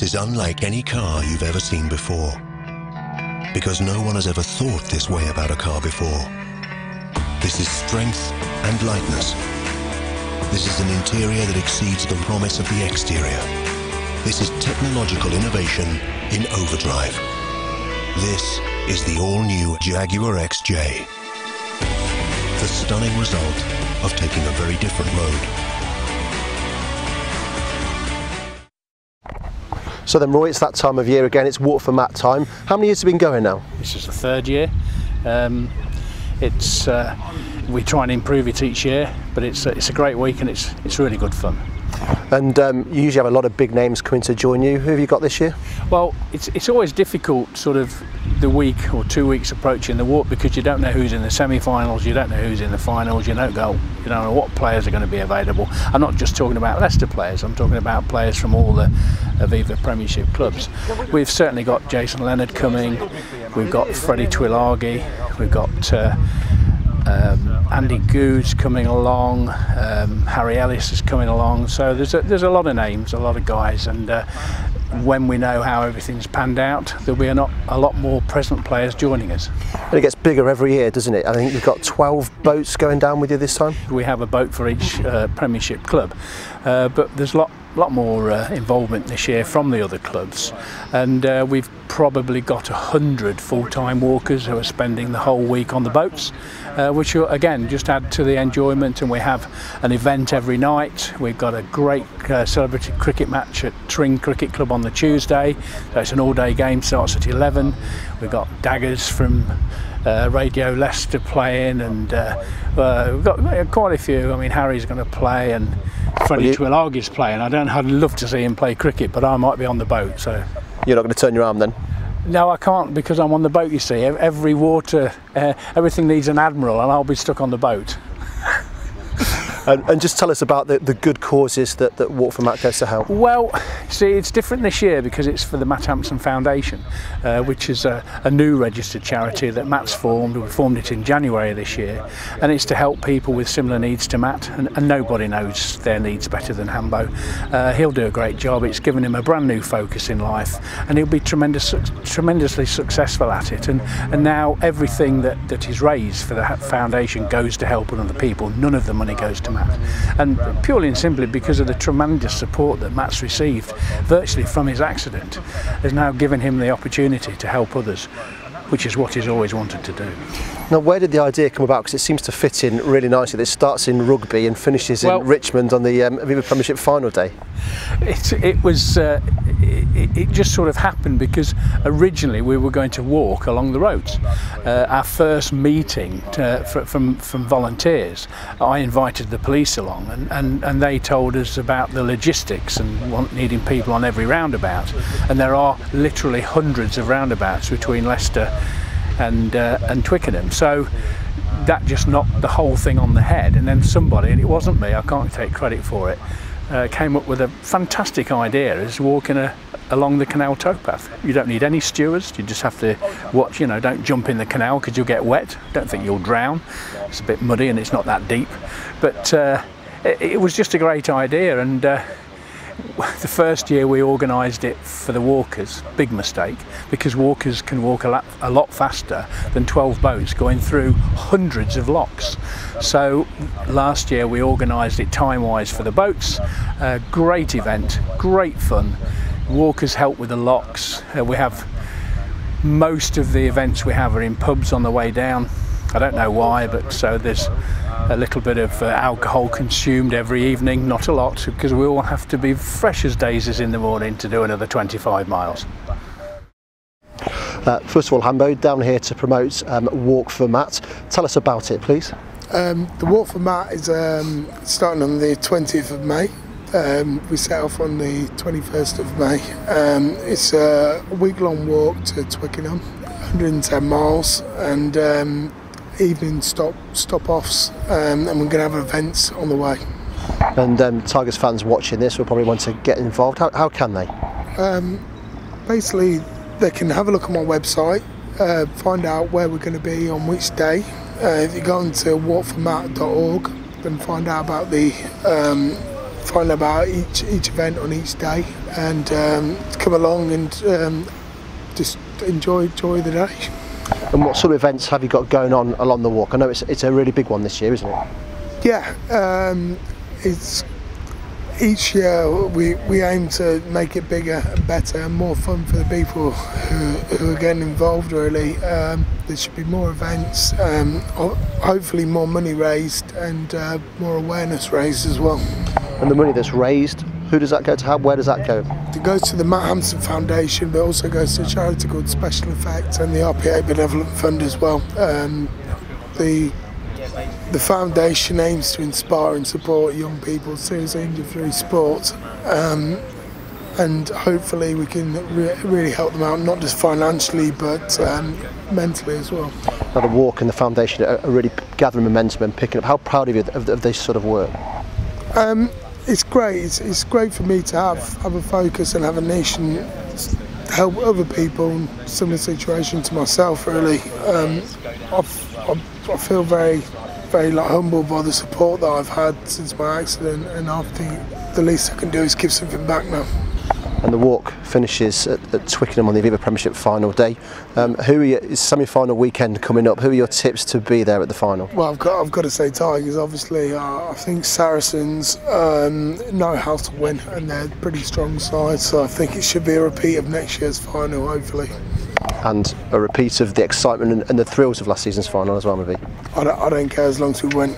This is unlike any car you've ever seen before, because no one has ever thought this way about a car before. This is strength and lightness. This is an interior that exceeds the promise of the exterior. This is technological innovation in overdrive. This is the all-new Jaguar XJ. The stunning result of taking a very different road. So then, Roy, it's that time of year again. It's Walk4Matt time. How many years have you been going now? This is the third year. We try and improve it each year, but it's a great week and it's really good fun. And you usually have a lot of big names coming to join you. Who have you got this year? Well, it's always difficult, sort of the week or 2 weeks approaching the walk, because you don't know who's in the semi-finals, you don't know who's in the finals, you don't know what players are going to be available. I'm not just talking about Leicester players, I'm talking about players from all the Aviva Premiership clubs. We've certainly got Jason Leonard coming, we've got Freddie Twilagi, we've got Andy Good's coming along, Harry Ellis is coming along, so there's a lot of names, a lot of guys, and when we know how everything's panned out, there'll be a lot more present players joining us. And it gets bigger every year, doesn't it? I think you've got 12 boats going down with you this time. We have a boat for each Premiership club, but there's a lot more involvement this year from the other clubs, and we've probably got 100 full-time walkers who are spending the whole week on the boats, which will again just add to the enjoyment. And we have an event every night. We've got a great celebrity cricket match at Tring Cricket Club on the Tuesday, so it's an all-day game, starts at 11. We've got daggers from Radio Leicester playing, and we've got quite a few. I mean, Harry's going to play, and Freddie Twilagi's playing. I'd love to see him play cricket, but I might be on the boat, so. You're not going to turn your arm then? No, I can't, because I'm on the boat, you see. Every water, everything needs an admiral, and I'll be stuck on the boat. And just tell us about the good causes that Walk4Matt goes to help. Well, see, it's different this year because it's for the Matt Hampson Foundation, which is a new registered charity that Matt's formed. We formed it in January this year, and it's to help people with similar needs to Matt, and nobody knows their needs better than Hambo. He'll do a great job. It's given him a brand new focus in life, and he'll be tremendously successful at it. And now everything that is raised for the foundation goes to help other people. None of the money goes to Matt, and purely and simply because of the tremendous support that Matt's received virtually from his accident has now given him the opportunity to help others, which is what he's always wanted to do. Now, where did the idea come about? Because it seems to fit in really nicely. This starts in rugby and finishes in Richmond on the Aviva Premiership Final day. It just sort of happened because originally we were going to walk along the roads. Our first meeting from volunteers, I invited the police along, and they told us about the logistics and needing people on every roundabout. And there are literally hundreds of roundabouts between Leicester and Twickenham. So that just knocked the whole thing on the head. And then somebody, and it wasn't me, I can't take credit for it, came up with a fantastic idea as walking along the canal towpath. You don't need any stewards, you just have to watch, don't jump in the canal because you'll get wet. Don't think you'll drown. It's a bit muddy and it's not that deep. But it was just a great idea, and the first year we organised it for the walkers, big mistake, because walkers can walk a lot faster than 12 boats going through hundreds of locks. So last year we organised it time-wise for the boats. Great event, great fun. Walkers help with the locks. We have most of the events we have are in pubs on the way down. I don't know why, but so there's a little bit of alcohol consumed every evening, not a lot, because we all have to be fresh as daisies in the morning to do another 25 miles. First of all, Hambo, down here to promote Walk4Matt. Tell us about it, please. The Walk4Matt is starting on the 20th of May. We set off on the 21st of May. It's a week-long walk to Twickenham, 110 miles, and evening stop-offs, and we're going to have events on the way. And Tigers fans watching this will probably want to get involved. How can they? Basically, they can have a look on my website, find out where we're going to be on which day. If you go onto walk4matt.org, then find out about the find out about each event on each day, and come along and just enjoy the day. And what sort of events have you got going on along the walk? I know it's a really big one this year, isn't it? Yeah, it's each year we aim to make it bigger and better and more fun for the people who are getting involved, really. There should be more events, hopefully more money raised and more awareness raised as well. And the money that's raised, who does that go to? Where does that go? It goes to the Matt Hampson Foundation, but also goes to a charity called Special Effects and the RPA Benevolent Fund as well. The foundation aims to inspire and support young people seriously injured through sport, and hopefully we can really help them out, not just financially but mentally as well. Now the walk and the foundation are really gathering momentum and picking up. How proud are you of this sort of work? It's great. It's great for me to have a focus and have a niche and help other people in similar situation to myself, really. I feel very humbled by the support that I've had since my accident, and I think the least I can do is give something back now. And the walk finishes at Twickenham on the Aviva Premiership Final day. It's semi-final weekend coming up. Who are your tips to be there at the final? Well, I've got to say Tigers. Obviously, I think Saracens know how to win, and they're a pretty strong side. So I think it should be a repeat of next year's final, hopefully. And a repeat of the excitement and the thrills of last season's final as well, maybe. I don't care as long as we win.